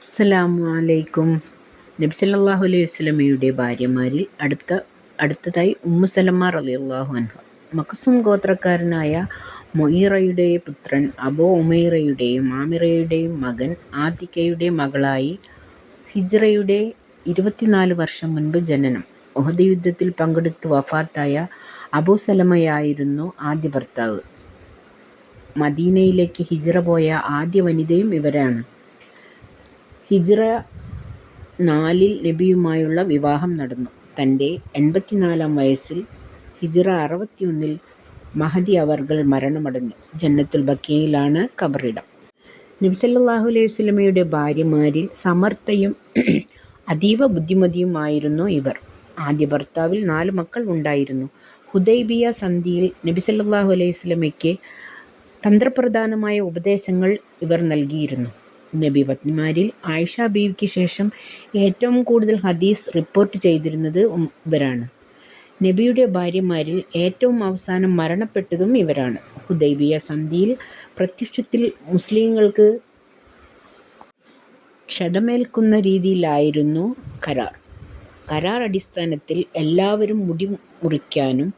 അസ്സലാമു അലൈക്കും. നബി സല്ലല്ലാഹു അലൈഹി വസല്ലമയുടെ ഭാര്യമാരിൽ അടുത്തതായി ഉമ്മു സലമ റളിയല്ലാഹു അൻഹ. മഖ്സൂം ഗോത്രക്കാരനായ മുഈറയുടെ പുത്രൻ അബൂ ഉമൈറയുടെയും ആമിറയുടെയും മകൻ ആതിക്കയുടെ മകളായി ഹിജ്റയുടെ 24 വർഷം മുൻപ് ജനനം. ഉഹദ് യുദ്ധത്തിൽ പങ്കെടുത്ത് വഫാത്തായ അബൂ സലമയായിരുന്നു ആദ്യ ഭർത്താവ്. മദീനയിലേക്ക് ഹിജ്റ പോയ ആദ്യ വനിതയും ഇവരാണ്. ഹിജ്റ 4 നബിയുമായുള്ള വിവാഹം നടന്നു. തൻ്റെ 84-ാം വയസ്സിൽ ഹിജ്റ 61-ൽ മഹദി അവർകൾ മരണമടഞ്ഞു. ജന്നത്തുൽ ബഖീയിലാണ് ഖബറിടം. നബി സല്ലല്ലാഹു അലൈഹി വസല്ലമയുടെ ഭാര്യമാരിൽ സമർത്ഥയും അതീവ ബുദ്ധിമതിയുമായിരുന്നു ഇവർ. ആദ്യ ഭർത്താവിൽ 4 മക്കൾ ഉണ്ടായിരുന്നു. ഹുദൈബിയ സന്ധിയിൽ നബി സല്ലല്ലാഹു അലൈഹി വസല്ലമയ്ക്ക് തന്ത്രപ്രധാനമായ ഉപദേശങ്ങൾ ഇവർ നൽകിയിരുന്നു. നബി പത്നിമാരിൽ ആയിഷ ബീവിക്ക് ശേഷം ഏറ്റവും കൂടുതൽ ഹദീസ് റിപ്പോർട്ട് ചെയ്തിരുന്നത് ഇവരാണ്. നബിയുടെ ഭാര്യമാരിൽ ഏറ്റവും അവസാനം മരണപ്പെട്ടതും ഇവരാണ്. ഹുദൈബിയ സന്ധിയിൽ പ്രത്യക്ഷത്തിൽ മുസ്ലിങ്ങൾക്ക് ക്ഷതമേൽക്കുന്ന രീതിയിലായിരുന്നു കരാർ. അടിസ്ഥാനത്തിൽ എല്ലാവരും മുടി മുറിക്കാനും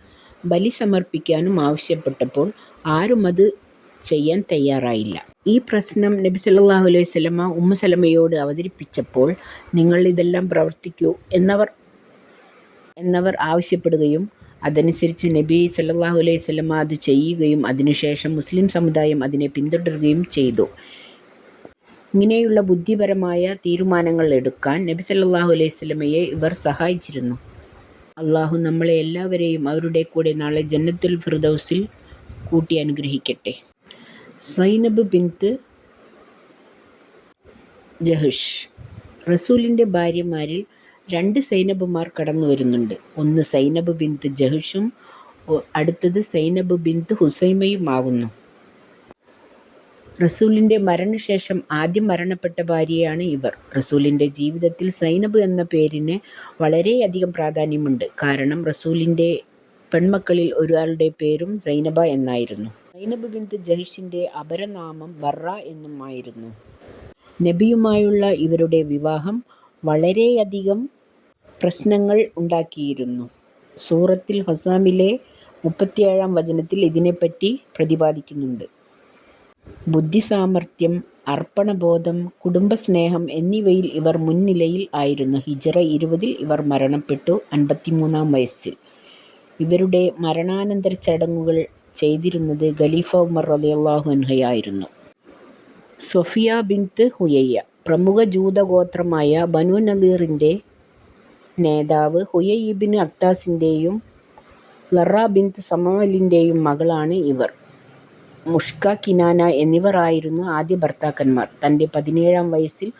ബലി സമർപ്പിക്കാനും ആവശ്യപ്പെട്ടപ്പോൾ ആരും അത് ചെയ്യാൻ തയ്യാറായില്ല. ഈ പ്രശ്നം നബി സല്ലല്ലാഹു അലൈഹി വസല്ലമ ഉമ്മു സലമയോട് അവതരിപ്പിച്ചപ്പോൾ നിങ്ങൾ ഇതെല്ലാം പ്രവർത്തിക്കൂ എന്നവർ ആവശ്യപ്പെടുകയും അതനുസരിച്ച് നബി സല്ലല്ലാഹു അലൈഹി വസല്ലമ അത് ചെയ്യുകയും അതിനുശേഷം മുസ്ലിം സമുദായം അതിനെ പിന്തുടരുകയും ചെയ്തു. ഇങ്ങനെയുള്ള ബുദ്ധിപരമായ തീരുമാനങ്ങൾ എടുക്കാൻ നബി സല്ലല്ലാഹു അലൈഹി വസല്ലമയെ ഇവർ സഹായിച്ചിരുന്നു. അള്ളാഹു നമ്മളെ എല്ലാവരെയും അവരുടെ കൂടെ നാളെ ജന്നത്തുൽ ഫിർദൗസിൽ കൂട്ടി അനുഗ്രഹിക്കട്ടെ. സൈനബ് ബിൻത്ത് ജഹ്ഷ്. റസൂലിൻ്റെ ഭാര്യമാരിൽ 2 സൈനബുമാർ കടന്നു വരുന്നുണ്ട്. ഒന്ന് സൈനബ് ബിൻത്ത് ജഹ്ഷും അടുത്തത് സൈനബ് ബിൻത്ത് ഹുസൈമയുമാകുന്നു. റസൂലിൻ്റെ മരണശേഷം ആദ്യം മരണപ്പെട്ട ഭാര്യയാണ് ഇവർ. റസൂലിൻ്റെ ജീവിതത്തിൽ സൈനബ് എന്ന പേരിന് വളരെയധികം പ്രാധാന്യമുണ്ട്. കാരണം റസൂലിൻ്റെ പെൺമക്കളിൽ ഒരാളുടെ പേരും സൈനബ എന്നായിരുന്നു. സൈനബ് ബിൻത്ത് ജഹ്ഷിൻ്റെ അപരനാമം ബർറ എന്നുമായിരുന്നു. നബിയുമായുള്ള ഇവരുടെ വിവാഹം വളരെയധികം പ്രശ്നങ്ങൾ ഉണ്ടാക്കിയിരുന്നു. സൂറത്തുൽ ഹസാമിലെ 37-ാം വചനത്തിൽ ഇതിനെപ്പറ്റി പ്രതിപാദിക്കുന്നുണ്ട്. ബുദ്ധിസാമർത്ഥ്യം, അർപ്പണബോധം, കുടുംബസ്നേഹം എന്നിവയിൽ ഇവർ മുൻനിരയിൽ ആയിരുന്നു. ഹിജ്റ 20-ൽ ഇവർ മരണപ്പെട്ടു 53-ാം വയസ്സിൽ. ഇവരുടെ മരണാനന്തര ചടങ്ങുകൾ ചെയ്തിരുന്നത് ഖലീഫ ഉമർ റളിയല്ലാഹു അൻഹയായിരുന്നു. സൊഫിയ ബിൻത്ത് ഹുയയ്യ. പ്രമുഖ ജൂതഗോത്രമായ ബനു നളീറിൻ്റെ നേതാവ് ഹുയയ് ഇബ്നു അഖ്താസിൻ്റെയും ലറ ബിൻത്ത് സമവലിൻ്റെയും മകളാണ് ഇവർ. മുഷ്ക, കിനാന എന്നിവരായിരുന്നു ആദ്യ ഭർത്താക്കന്മാർ. തൻ്റെ 17-ാം വയസ്സിൽ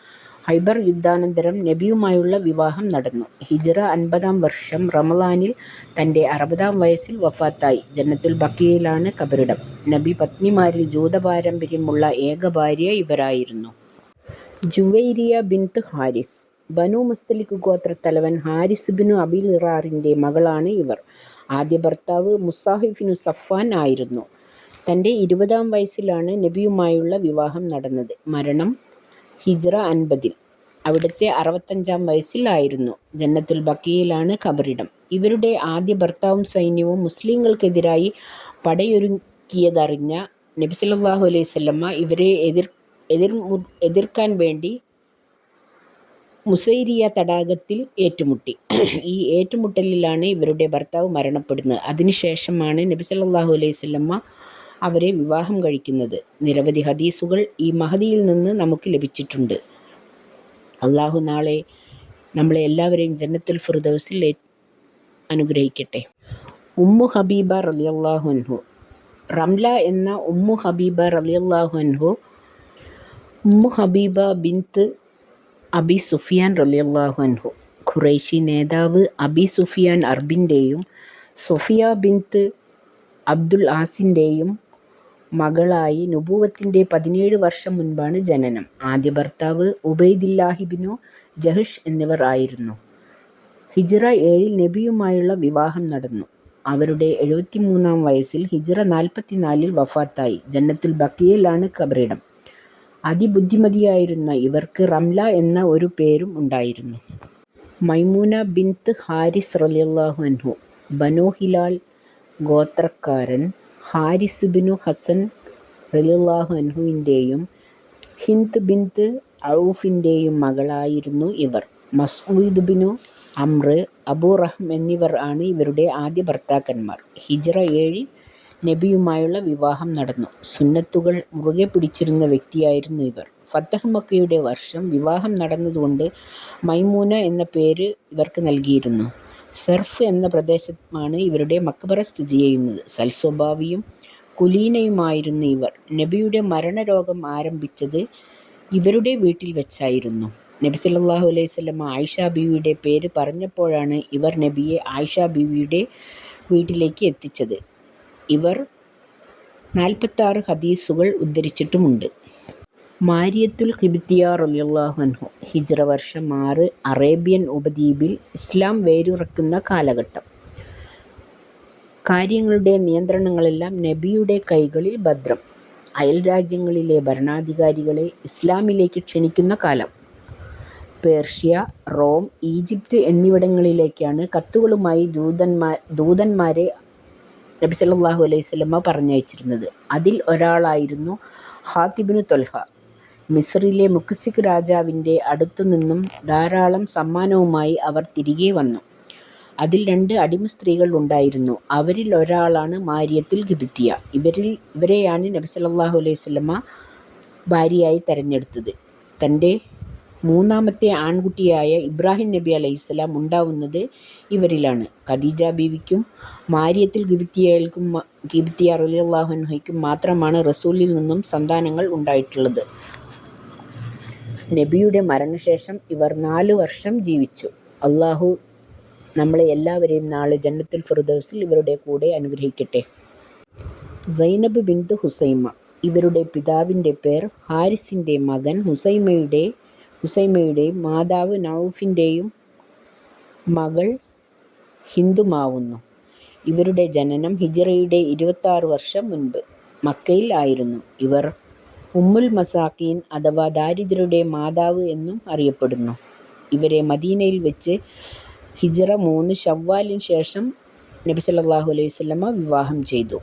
ഖൈബർ യുദ്ധാനന്തരം നബിയുമായുള്ള വിവാഹം നടന്നു. ഹിജ്റ 50-ാം വർഷം റമളാനിൽ തൻ്റെ 60-ാം വയസ്സിൽ വഫാത്തായി. ജന്നത്തുൽ ബഖീയിലാണ് ഖബറിടം. നബി പത്നിമാരിൽ ജൂത പാരമ്പര്യമുള്ള ഏക ഭാര്യ ഇവരായിരുന്നു. ജുവൈരിയ ബിൻത്ത് ഹാരിസ്. ബനു മുസ്തലിഖ് ഗോത്രത്തലവൻ ഹാരിസ് ഇബ്നു അബി ളിറാറിൻ്റെ മകളാണ് ഇവർ. ആദ്യ ഭർത്താവ് മുസാഹിഫിനു സഫ്വാൻ ആയിരുന്നു. തൻ്റെ 20-ാം വയസ്സിലാണ് നബിയുമായുള്ള വിവാഹം നടന്നത്. മരണം ഹിജ്റ 50-ൽ. അവിടുത്തെ 65-ാം വയസ്സിൽ ആയിരുന്നു. ജന്നത്തുൽ ബഖീയിലാണ് ഖബറിടം. ഇവരുടെ ആദ്യ ഭർത്താവും സൈന്യവും മുസ്ലിങ്ങൾക്കെതിരായി പടയൊരുക്കിയതറിഞ്ഞ നബി സല്ലല്ലാഹു അലൈഹി വസല്ലമ ഇവരെ എതിർക്കാൻ വേണ്ടി മുസൈരിയ തടാകത്തിൽ ഏറ്റുമുട്ടി. ഈ ഏറ്റുമുട്ടലിലാണ് ഇവരുടെ ഭർത്താവ് മരണപ്പെടുന്നത്. അതിനുശേഷമാണ് നബി സല്ലല്ലാഹു അലൈഹി വസല്ലമ അവരെ വിവാഹം കഴിക്കുന്നത്. നിരവധി ഹദീസുകൾ ഈ മഹദിയിൽ നിന്ന് നമുക്ക് ലഭിച്ചിട്ടുണ്ട്. അള്ളാഹു നാളെ നമ്മളെ എല്ലാവരെയും ജന്നത്തുൽ ഫിർദൗസിൽ അനുഗ്രഹിക്കട്ടെ. ഉമ്മു ഹബീബ റളിയല്ലാഹു അൻഹു. റംല എന്ന ഉമ്മു ഹബീബ റളിയല്ലാഹു അൻഹു ഉമ്മു ഹബീബ ബിൻത്ത് അബി സുഫിയാൻ റളിയല്ലാഹു അൻഹു. ഖുറൈശി നേതാവ് അബി സുഫിയാൻ അർബിൻ്റെയും സൊഫിയ ബിൻത്ത് അബ്ദുൽ ആസിൻ്റെയും മകളായി നുബുവത്തിൻ്റെ 17 വർഷം മുൻപാണ് ജനനം. ആദ്യ ഭർത്താവ് ഉബൈദില്ലാഹിബ്നു ജഹ്ഷ് എന്നിവർ ആയിരുന്നു. ഹിജ്റ 7-ൽ നബിയുമായുള്ള വിവാഹം നടന്നു. അവരുടെ 73-ാം വയസ്സിൽ ഹിജ്റ 44-ൽ വഫാത്തായി. ജന്നത്തുൽ ബഖീയിലാണ് ഖബറിടം. അതിബുദ്ധിമതിയായിരുന്ന ഇവർക്ക് റംല എന്ന ഒരു പേരും ഉണ്ടായിരുന്നു. മൈമൂന ബിൻത്ത് ഹാരിസ് റളിയല്ലാഹു അൻഹു. ബനൂ ഹിലാൽ ഗോത്രക്കാരൻ ഹാരിസ് ബിനു ഹസൻ റളിയല്ലാഹു അൻഹുവിൻ്റെയും ഹിന്ദ് ബിൻത്ത് ഔഫിൻ്റെയും മകളായിരുന്നു ഇവർ. മസ്ഊദ് ബിനു അംർ, അബൂ റഹം എന്നിവർ ആണ് ഇവരുടെ ആദ്യ ഭർത്താക്കന്മാർ. ഹിജ്റ 7 നബിയുമായുള്ള വിവാഹം നടന്നു. സുന്നത്തുകൾ മുറുകെ പിടിച്ചിരുന്ന വ്യക്തിയായിരുന്നു ഇവർ. ഫതഹ് മക്കയുടെ വർഷം വിവാഹം നടന്നതുകൊണ്ട് മൈമൂന എന്ന പേര് ഇവർക്ക് നൽകിയിരുന്നു. സർഫ് എന്ന പ്രദേശമാണ് ഇവരുടെ മക്ബറ സ്ഥിതി ചെയ്യുന്നത്. സൽസ്വഭാവിയും കുലീനയുമായിരുന്നു ഇവർ. നബിയുടെ മരണരോഗം ആരംഭിച്ചത് ഇവരുടെ വീട്ടിൽ വെച്ചായിരുന്നു. നബി സല്ലല്ലാഹു അലൈഹി വസല്ലമ ആയിഷ ബീവിയുടെ പേര് പറഞ്ഞപ്പോഴാണ് ഇവർ നബിയെ ആയിഷ ബീവിയുടെ വീട്ടിലേക്ക് എത്തിച്ചത്. ഇവർ 46 ഹദീസുകൾ ഉദ്ധരിച്ചിട്ടുമുണ്ട്. മാരിയത്തുൽ ഖിബ്തിയ്യ റളിയല്ലാഹു അൻഹു. ഹിജ്റ വർഷം 6. അറേബ്യൻ ഉപദ്വീപിൽ ഇസ്ലാം വേരുറക്കുന്ന കാലഘട്ടം. കാര്യങ്ങളുടെ നിയന്ത്രണങ്ങളെല്ലാം നബിയുടെ കൈകളിൽ ഭദ്രം. അയൽരാജ്യങ്ങളിലെ ഭരണാധികാരികളെ ഇസ്ലാമിലേക്ക് ക്ഷണിക്കുന്ന കാലം. പേർഷ്യ, റോം, ഈജിപ്ത് എന്നിവിടങ്ങളിലേക്കാണ് കത്തുകളുമായി ദൂതന്മാരെ നബി സല്ലല്ലാഹു അലൈഹി വസല്ലമ പറഞ്ഞയച്ചിരുന്നത്. അതിൽ ഒരാളായിരുന്നു ഹാത്തിബിനു ത്വൽഹ. മിസ്റിലെ മുക്സിക് രാജാവിൻ്റെ അടുത്തുനിന്നും ധാരാളം സമ്മാനവുമായി അവർ തിരികെ വന്നു. അതിൽ 2 അടിമ സ്ത്രീകൾ ഉണ്ടായിരുന്നു. അവരിൽ ഒരാളാണ് മാരിയത്തുൽ ഖിബ്തിയ്യ. ഇവരെയാണ് നബി സല്ലല്ലാഹു അലൈഹി വസല്ലമ ഭാര്യയായി തെരഞ്ഞെടുത്തത്. തൻ്റെ 3ാമത്തെ ആൺകുട്ടിയായ ഇബ്രാഹിം നബി അലൈഹിസ്സലാം ഉണ്ടാവുന്നത് ഇവരിലാണ്. ഖദീജ ബീവിക്കും മാരിയത്തുൽ ഖിബ്തിയ്യ റളിയല്ലാഹു അൻഹയ്ക്കും മാത്രമാണ് റസൂലിൽ നിന്നും സന്താനങ്ങൾ ഉണ്ടായിട്ടുള്ളത്. നബിയുടെ മരണശേഷം ഇവർ 4 വർഷം ജീവിച്ചു. അല്ലാഹു നമ്മളെ എല്ലാവരെയും നാളെ ജന്നത്തുൽ ഫിർദൗസിൽ ഇവരുടെ കൂടെ അനുഗ്രഹിക്കട്ടെ. സൈനബ് ബിൻത്ത് ഹുസൈമ. ഇവരുടെ പിതാവിൻ്റെ പേർ ഹാരിസിൻ്റെ മകൻ ഹുസൈമയുടെയും മാതാവ് നൗഫിൻ്റെയും മകൾ ഹിന്ദുമാവുന്നു. ഇവരുടെ ജനനം ഹിജ്റയുടെ 26 വർഷം മുൻപ് മക്കയിൽ ആയിരുന്നു. ഇവർ ഉമ്മുൽ മസാക്കീൻ അഥവാ ദാരിദ്ര്യരുടെ മാതാവ് എന്നും അറിയപ്പെടുന്നു. ഇവരെ മദീനയിൽ വെച്ച് ഹിജ്റ 3 ശവ്വാലിന് ശേഷം നബി സല്ലല്ലാഹു അലൈഹി വസല്ലമ വിവാഹം ചെയ്തു.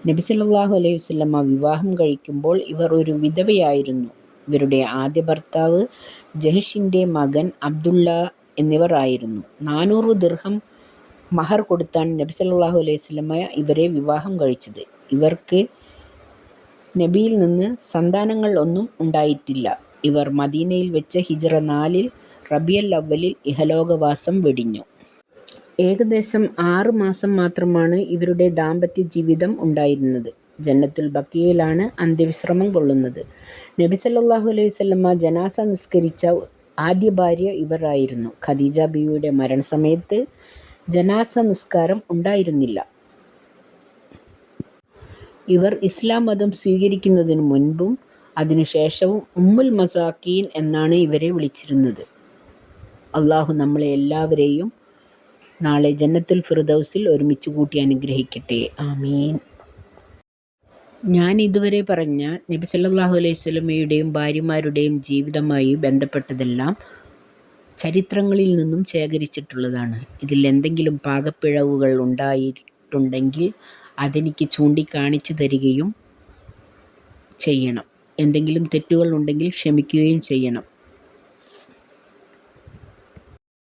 നബി സല്ലല്ലാഹു അലൈഹി വസല്ലമ വിവാഹം കഴിക്കുമ്പോൾ ഇവർ ഒരു വിധവയായിരുന്നു. ഇവരുടെ ആദ്യ ഭർത്താവ് ജഹ്ഷിൻ്റെ മകൻ അബ്ദുള്ള എന്നിവർ ആയിരുന്നു. 400 ദിർഹം മഹർ കൊടുത്താണ് നബി സല്ലല്ലാഹു അലൈഹി വസല്ലമ ഇവരെ വിവാഹം കഴിച്ചത്. ഇവർക്ക് നബിയിൽ നിന്ന് സന്താനങ്ങൾ ഒന്നും ഉണ്ടായിട്ടില്ല. ഇവർ മദീനയിൽ വെച്ച് ഹിജ്റ 4 റബിയുൽ അവ്വലിൽ ഇഹലോകവാസം വെടിഞ്ഞു. ഏകദേശം 6 മാസം മാത്രമാണ് ഇവരുടെ ദാമ്പത്യ ജീവിതം ഉണ്ടായിരുന്നത്. ജന്നത്തുൽ ബഖീയിലാണ് അന്ത്യവിശ്രമം കൊള്ളുന്നത്. നബി സല്ലല്ലാഹു അലൈഹി വസല്ലമ ജനാസ നിസ്കരിച്ച ആദ്യ ഭാര്യ ഇവർ ആയിരുന്നു. ഖദീജ ബീവിയുടെ മരണസമയത്ത് ജനാസ നിസ്കാരം ഉണ്ടായിരുന്നില്ല. ഇവർ ഇസ്ലാം മതം സ്വീകരിക്കുന്നതിനു മുൻപും അതിനുശേഷവും ഉമ്മുൽ മസാക്കീൻ എന്നാണ് ഇവരെ വിളിച്ചിരുന്നത്. അല്ലാഹു നമ്മളെ എല്ലാവരെയും നാളെ ജന്നത്തുൽ ഫിർദൗസിൽ ഒരുമിച്ച് കൂട്ടി അനുഗ്രഹിക്കട്ടെ. ആമീൻ. ഞാൻ ഇതുവരെ പറഞ്ഞ നബി സല്ലല്ലാഹു അലൈഹി വസല്ലമയുടെയും ഭാര്യമാരുടെയും ജീവിതവുമായി ബന്ധപ്പെട്ടതെല്ലാം ചരിത്രങ്ങളിൽ നിന്നും ശേഖരിച്ചിട്ടുള്ളതാണ്. ഇതിൽ എന്തെങ്കിലും പാകപ്പിഴവുകൾ ഉണ്ടായിട്ടുണ്ടെങ്കിൽ അതെനിക്ക് ചൂണ്ടിക്കാണിച്ചു തരികയും ചെയ്യണം. എന്തെങ്കിലും തെറ്റുകൾ ഉണ്ടെങ്കിൽ ക്ഷമിക്കുകയും ചെയ്യണം.